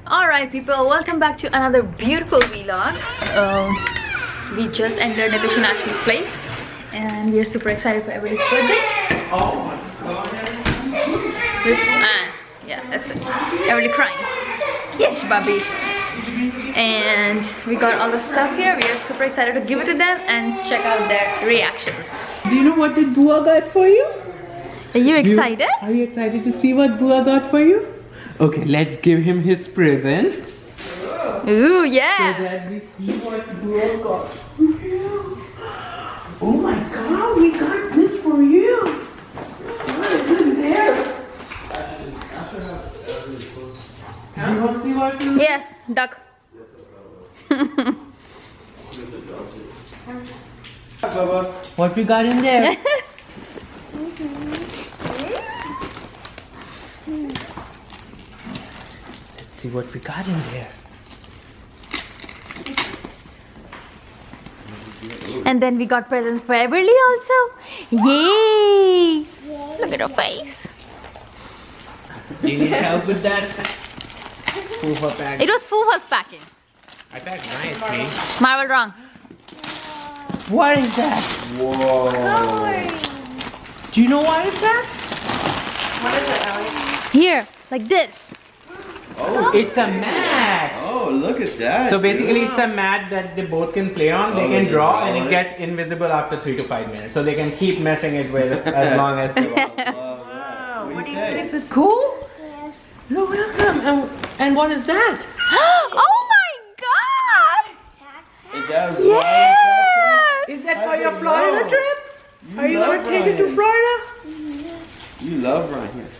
Alright people, welcome back to another beautiful vlog. We just entered Nitin Ashmi's place and we are super excited for everybody's birthday. Oh my god. Yeah, that's it. Everybody crying. Yes, Bobby. And we got all the stuff here. We are super excited to give it to them and check out their reactions. Do you know what the Bua got for you? Are you excited? Are you excited to see what Bua got for you? Okay, let's give him his presents. Ooh, So yes. that we see what Bua got for you. Oh my god, we got this for you. What is in there? Do you want to see what's in there? Yes, duck. What we got in there? Let's see what we got in there. And then we got presents for Everly also. Yay! Look at her face. Do you need help with that? Fufa pack. It was Fufa's packing. I packed nicely. Marvel wrong. What is that? Whoa. Do you know what is that? What is it, Ellie? Here, like this. Oh, it's a mat. Oh, look at that. So basically it's a mat that they both can play on. They Oh, can they draw can and draw it it? gets invisible after 3 to 5 minutes. So they can keep messing it with as long as they want. Wow. What do you say? Is it cool? Yes. You're welcome. And what is that? Oh my god! It does. Yes! Is that How for your do you Florida know? trip? Are you love gonna take it to Ryan. Florida? You love right here.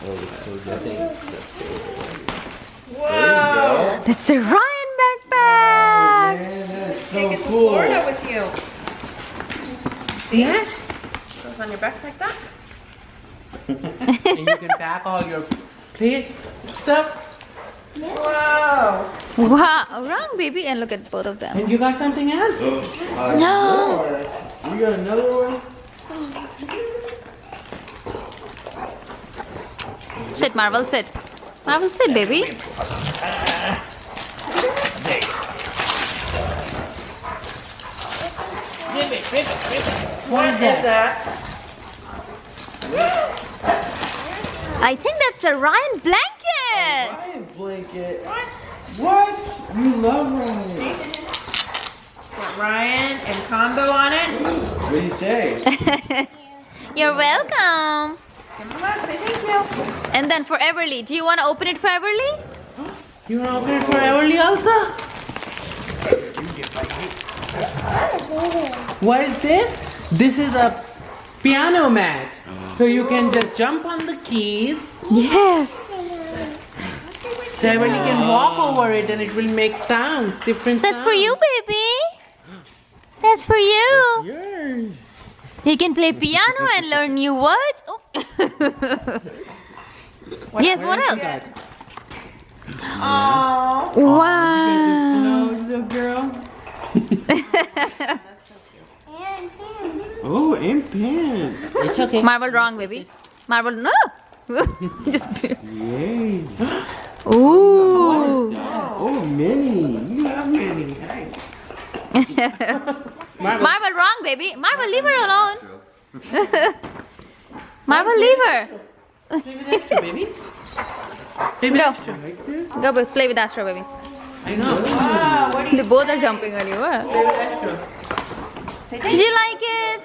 Oh, it's so good. Whoa. That's a Ryan backpack! Man, that's Take so it to cool. Florida with you. Yes. Goes on your back like that. And you can pack all your play stuff. Whoa. Wow, wrong baby. And look at both of them. And you got something else? Oh, No. more. You got another one? Sit, Marvel, sit. Marvel, sit, baby. What is that? I think that's a Ryan blanket. Ryan blanket. What? You love Ryan. Got Ryan and combo on it. What do you say? You're welcome. Come on, say thank you. And then for Everly, do you want to open it for Everly? You want to open it for Everly also? What is this? This is a piano mat. So you can just jump on the keys. Yes. So Everly can walk over it and it will make sounds, different That's for sounds. you, baby. That's for you. Yours. You can play piano and learn new words. Oh. Yes, what else? Aww. Wow. Little girl. Oh, and pen. It's okay. Marble wrong, baby. Marble, no. Just. Yay. Ooh. Oh, Minnie. You love Minnie. Hey. Marble wrong, baby. Marble, leave her alone. Marble, leave her. Baby. Baby, Go. extra. Go play with Astro, baby. I know. Wow, what do They both are jumping on you. Huh? Did you like it?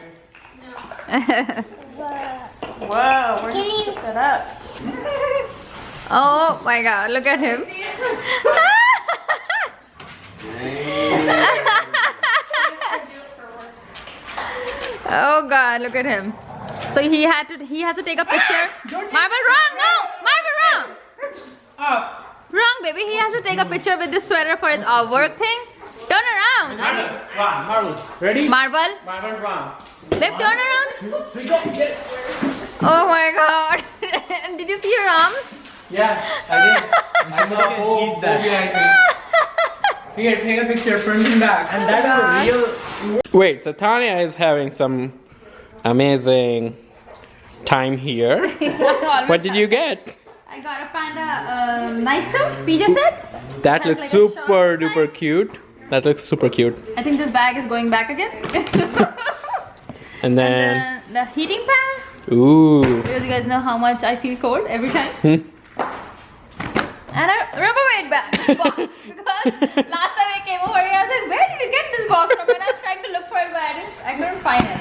Whoa, where did you pick that up? Oh my god, look at him. Oh god, look at him. So he has to take a picture. Marble wrong, no! Marble wrong! Up. Wrong, baby. He has to take a picture with this sweater for his work thing. Turn around. Wrong. Marble. Ready? Marble. Marble wrong. Babe, turn around. Oh my god. Did you see your arms? Yeah, I did. I saw a whole behind me. Here, take a picture, front and back. And that's a real... Wait, so Tanya is having some amazing time here. What did you get? I got a panda night suit, PJ set. That Has looks like a super shawl duper inside. cute. That looks super cute. I think this bag is going back again. And then, And then the heating pad, ooh. because you guys know how much I feel cold every time. And a Rubbermaid bag box, because last time I came over here, I was like, where did you get this box from? And I was trying to look for it, but I couldn't find it.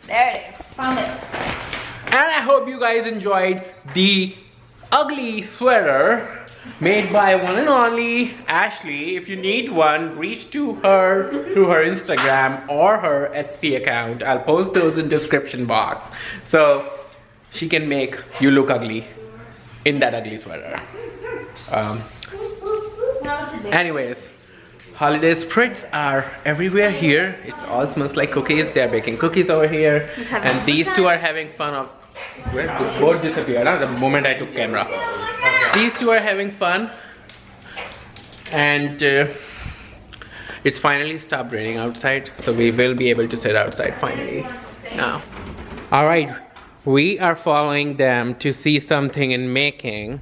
There it is, found it. And I hope you guys enjoyed the ugly sweater made by one and only Ashley. If you need one, reach to her through her Instagram or her Etsy account. I'll post those in description box, so she can make you look ugly in that ugly sweater. Anyways, holiday spirits are everywhere here. It all smells like cookies. They're baking cookies over here, and these two are having fun of. Where both disappeared the moment I took camera. These two are having fun, and it's finally stopped raining outside, so we will be able to sit outside finally now. All right, we are following them to see something in making.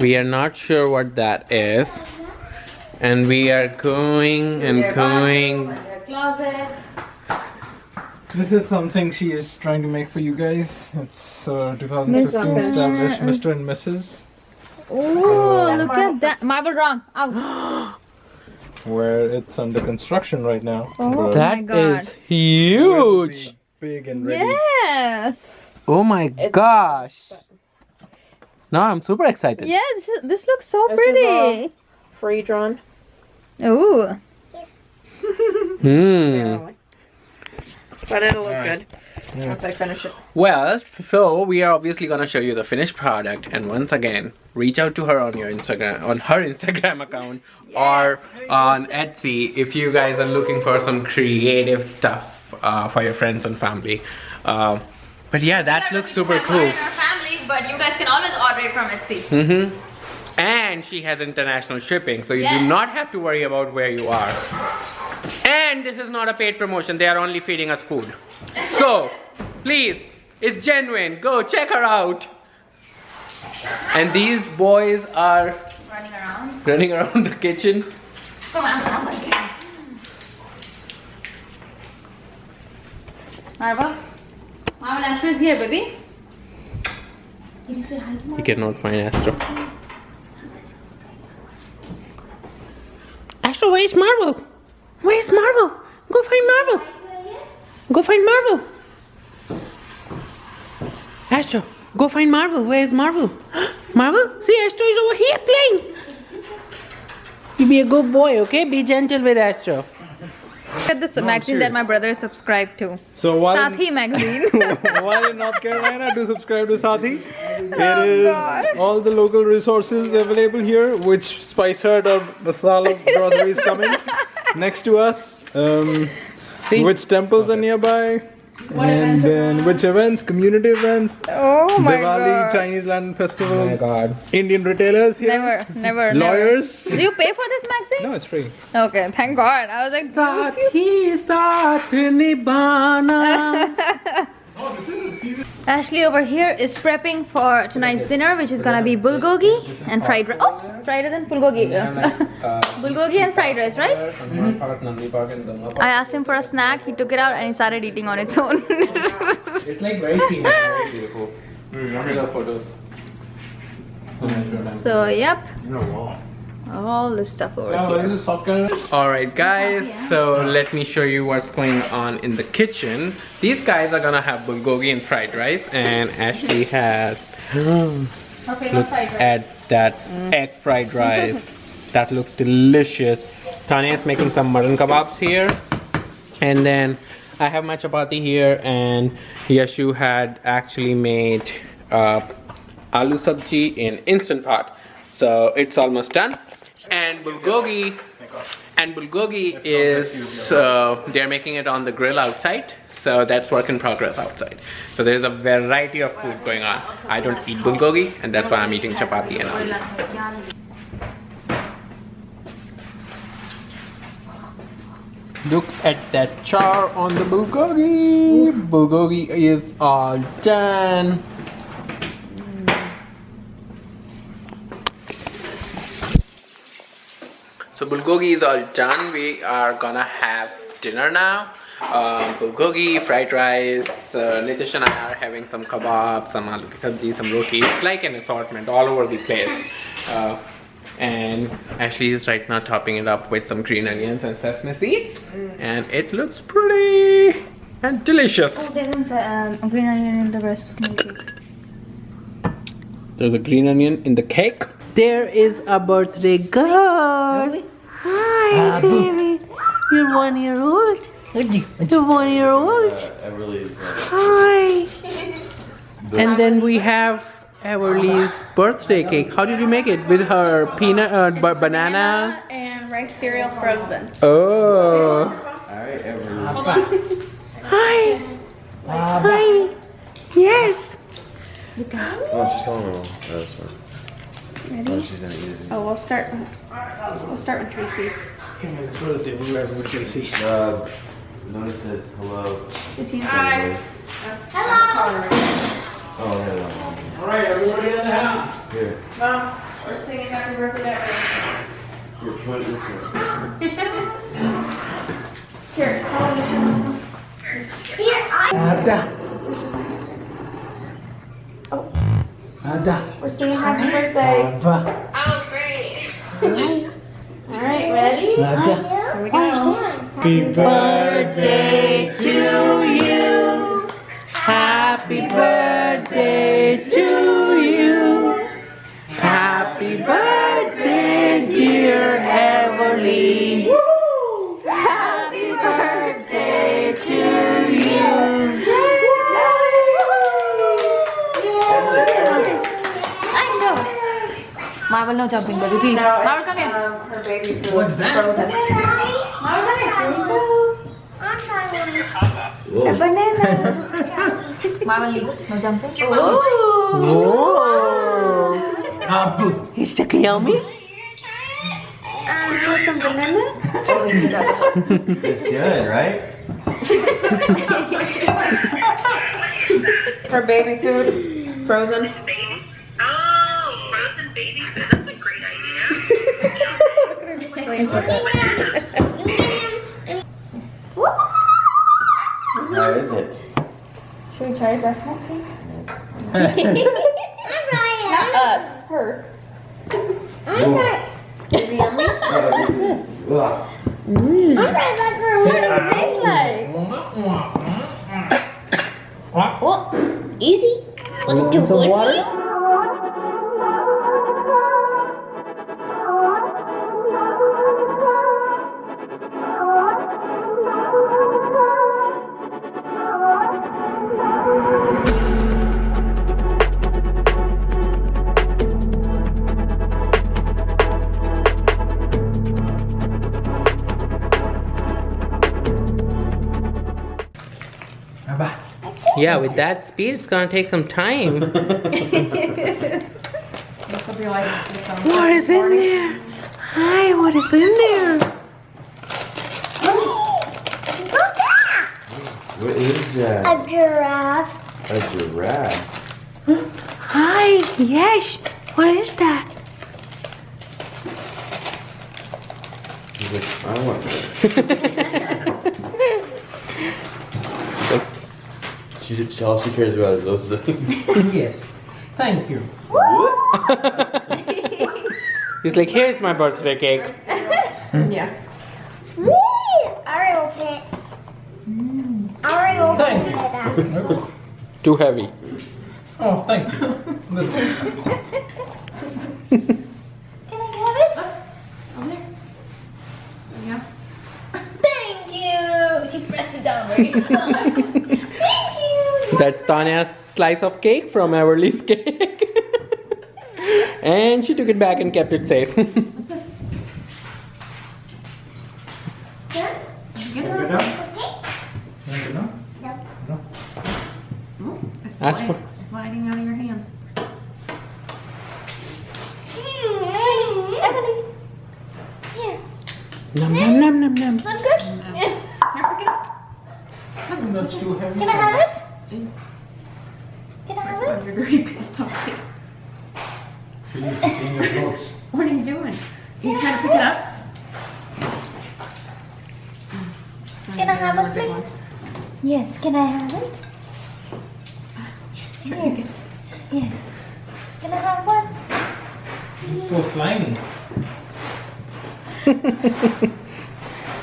We are not sure what that is, and we are going and going. Closet. This is something she is trying to make for you guys. It's 2015 established Mr. and Mrs. Oh, look at that. Marble wrong. Out. where it's under construction right now. Oh But my That God. is huge. big and ready. Yes. Oh my gosh. Now I'm super excited. Yes, this looks so This is pretty. Free drawn. Ooh. Hmm. But it'll look Alright. good once I finish it. Well, so we are obviously gonna show you the finished product, and once again, reach out to her on your Instagram, on her Instagram account, or on Etsy if you guys are looking for some creative stuff for your friends and family. But yeah, that looks super cool. In our family, but you guys can always order it from Etsy. Mm-hmm. And she has international shipping, so you Yes. do not have to worry about where you are. And this is not a paid promotion, they are only feeding us food. So, please, it's genuine, go check her out. And these boys are running around the kitchen. Come on, Marva. Marva, Astro is here, baby. Did you say hi to Marva? You cannot find Astro. Astro, where's Marvel? Where's Marvel? Go find Marvel. Go find Marvel. Astro, go find Marvel. Where's Marvel? Marvel? See, Astro is over here playing. You be a good boy, okay? Be gentle with Astro. Look at this magazine that my brother is subscribed to. So while Sathi magazine. while in North Carolina, do subscribe to Sathi. God. It is all the local resources available here, which Spice Hut or Masala groceries coming next to us. Which temples are nearby, and then which events, community events, Oh my Diwali, God. Chinese Lantern Festival, Oh my God. Indian retailers here, Never. lawyers. Do you pay for this magazine? No, it's free. Okay, thank God. I was like, Ashley over here is prepping for tonight's dinner, which is gonna be bulgogi and fried rice. Oops, fried rice and bulgogi. Bulgogi and fried rice, right? I asked him for a snack, he took it out and he started eating on its own. It's like very scenic, very beautiful. Photos. So, yep. All this stuff over here. Alright guys, so let me show you what's going on in the kitchen. These guys are gonna have bulgogi and fried rice, and Ashley has, look at that egg fried rice. That looks delicious. Tanya is making some mutton kebabs here, and then I have my chapati here, and Yashu had actually made aloo sabji in Instant Pot. So it's almost done. And bulgogi is they're making it on the grill outside, so that's work in progress outside. So there's a variety of food going on. I don't eat bulgogi, and that's why I'm eating chapati and all. Look at that char on the bulgogi. Bulgogi is all done. So bulgogi is all done. We are gonna have dinner now. Bulgogi, fried rice. Nitish and I are having some kebab, some aloo ki sabji, some roti. It's like an assortment all over the place. And Ashley is right now topping it up with some green onions and sesame seeds, and it looks pretty and delicious. Oh, there's a green onion in the rest of the cake. There's a green onion in the cake. There is a birthday girl. Hi, baby. You're 1 year old. You're 1 year old. Hi. And then we have Everly's birthday cake. How did you make it? With her peanut, banana? And rice cereal frozen. Oh. Alright, Everly. Hi. Hi. Yes. Oh, she's calling me. Oh, that's fine. Ready? Oh, she's gonna eat it. Oh, we'll start with Tracy. Okay, let's go to the table where everyone can see. Notice says hello. Hi. Hello. Oh, hello. Alright, everybody in the house. Here. Mom, we're singing happy birthday that Here, put it this way. way. Here, call it. Ada. Oh, Ada. we're singing happy birthday. Aba. All right, ready? Ada. Here we go. Happy birthday to you. Happy birthday to you. Happy birthday, dear Everly. Happy birthday to you. I know. Marvel, no jumping, baby, please. Marvel, come here. Her baby food. What's that? Frozen. Marvel, come Whoa. Banana. here. Marvel, leave. No jumping. Whoa! Abu. Is that yummy? Some banana. It's good, right? Her baby food. Frozen. Oh, frozen baby food. That's a great idea. How is it? Should we try breast milk? Not us. Her. Is it yummy? Ugh. Easy. Want some water? Aba. Yeah, with that speed, it's gonna take some time. This will be like What is in there? Hi, what is in there? What is that? A giraffe. A giraffe. Hi, yes. What is that? He's like, I want that. All she cares about is those things. Yes. Thank you. He's like, here's my birthday cake. Yeah. Oreo pit. Oreo Thank pit. you. Too heavy. Oh, thank you. Can I have it? Over there. Yeah. Thank you. She pressed it down very hard. Thank you. That's Tanya's slice of cake from Everly's cake. And she took it back and kept it safe. What's this? Sir? Get Good it. enough? Good enough? No. It's Ask for- sliding out of your hand. Emily. Here. Nom nom nom nom nom. Not good? Here, pick it up. That's too heavy. Can I have it? Can I have it? Your green pants on. Taking your notes. What are you doing? You trying to pick it up? Can I have it, please? Yes, can I have it? Here. Yes. Can I have one? It's so slimy.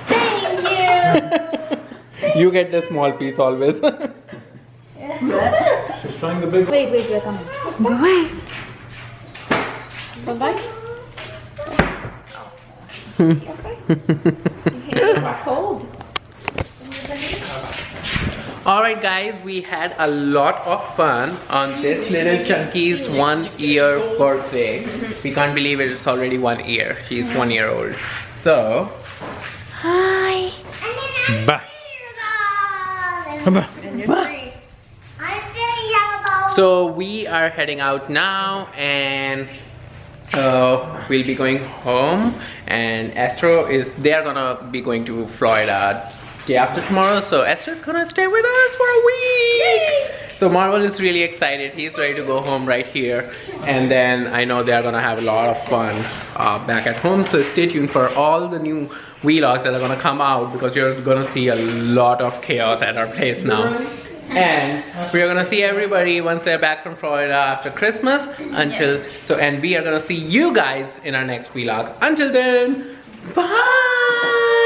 Thank you. You get the small piece always. She's trying the big one. Wait, we're coming. Go away. Come back. Cold. Alright guys, we had a lot of fun on this little Chunky's 1 year birthday. We can't believe it, it's already 1 year. She's 1 year old. So, Hi. bye. And you're free. So we are heading out now and we'll be going home, and Astro they are gonna be going to Florida day after tomorrow, so Astro's gonna stay with us for a week. So Marvel is really excited. He's ready to go home right here, and then I know they are gonna have a lot of fun back at home. So stay tuned for all the new vlogs that are gonna come out, because you're gonna see a lot of chaos at our place now. And we are gonna see everybody once they're back from Florida after Christmas. And we are gonna see you guys in our next vlog. Until then, bye.